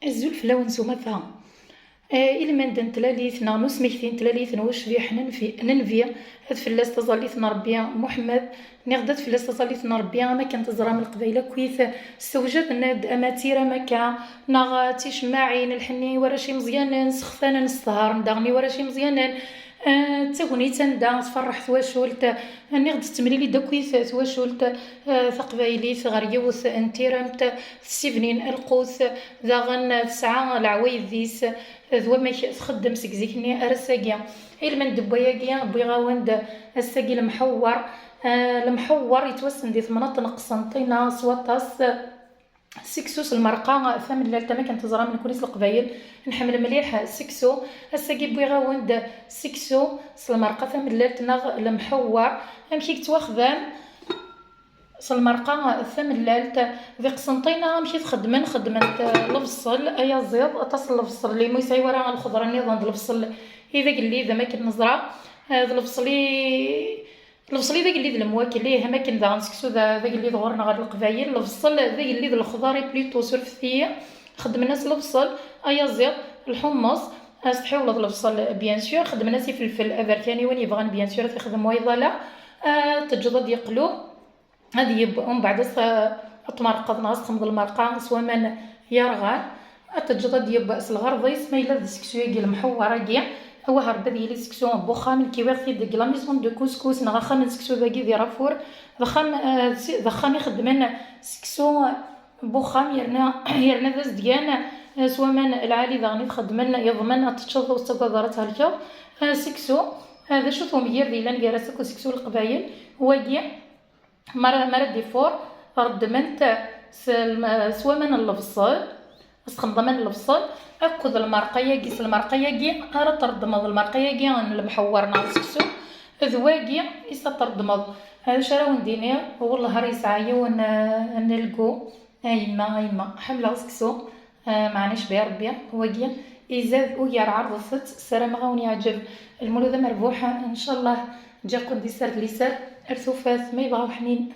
الزول فلاون سومتها إلا ما ندن تلاليثنا نسمكتين تلاليثنا واش في ننفيا هاد فلاس تظليثنا ربي محمد نغدت فلاس تظليثنا ربي ما كانت تزرى من القبيله كويث استوجد ناد اماتيره مكا ناغ تيشماعين الحني ورا شي مزيان نسخفان نسهر ندغني ورا شي مزيان تاغني تندا تفرح ثواشولت نغد تمريلي داكويث ثواشولت ثقبايلي ثغر يوث انتيرمت سيفنين القوث ذاغن تسعى العوايد ذيس ذو ما تخدم سكزيكني ارساقيا إلا من دبوياقيا بغاوند الساقي المحور المحور يتوسن دي 8 قسنطينة سواطاس سكسوس المرقة ثمن لالتا ما كانت تزرى من كونيس القبايل نحمل مليح سكسو الساقي بغاوند سكسو المرقة ثمن لالتنا المحور امشي كتواخذان المرقة ثمن لالت ذي قسنطينة مشيت خدمت البصل ايا زيض تصل البصل اللي مو يساي ورا الخضره نظام البصل اذا قال لي اذا ما كنت نزرع هذا البصلي ذاك اللي المواكل ليه ما كان ذا نسكسو ذا قال لي غورنا غير القبايل البصل ذا قال لي الخضار بليتو سرفثيه خدم الناس البصل ايا زيض الحمص استحيو البصل بيان سور خدم الناس فلفل افركاني وين يبغان بيان سور تخدم ويضلا تجدد يقلو هذه يبقى من بعد تمرقض ناس تخمض المرقه سوا من يرغان التجدد يبقى الغرضيس ما الا سكسو يجي المحوره كاع هو هرب ديال سكسو بوخام الكيواغ ديك لا ميزون دو كوسكوس نغا خام سكسو باقي دي رافور ضخام يخدم سكسو بوخام يرنا ذاس ديال سوا من العالي ذا خدمن يضمن تتشظ وتقدرت هلكا سكسو هذا شو ثم يردي لان جالسكو سكسو القبايل هو كاع مرة ديفور رد منت سوا من البصل اسخن من البصل اكد المرقيه كيس المرقيه كي راه تردمض المرقيه كي المحور ناقصو ذواقي يسا تردمض هذا شرا ونديني والله راه يسعى ونلقو ايما حمله سكسو معناش بها ربي هو كي يزاد ويا عرضت السلام غاوني عجب المولوده مربوحه ان شاء الله جا قندي سر لي سر ارثوفات ما يبغاو حنين.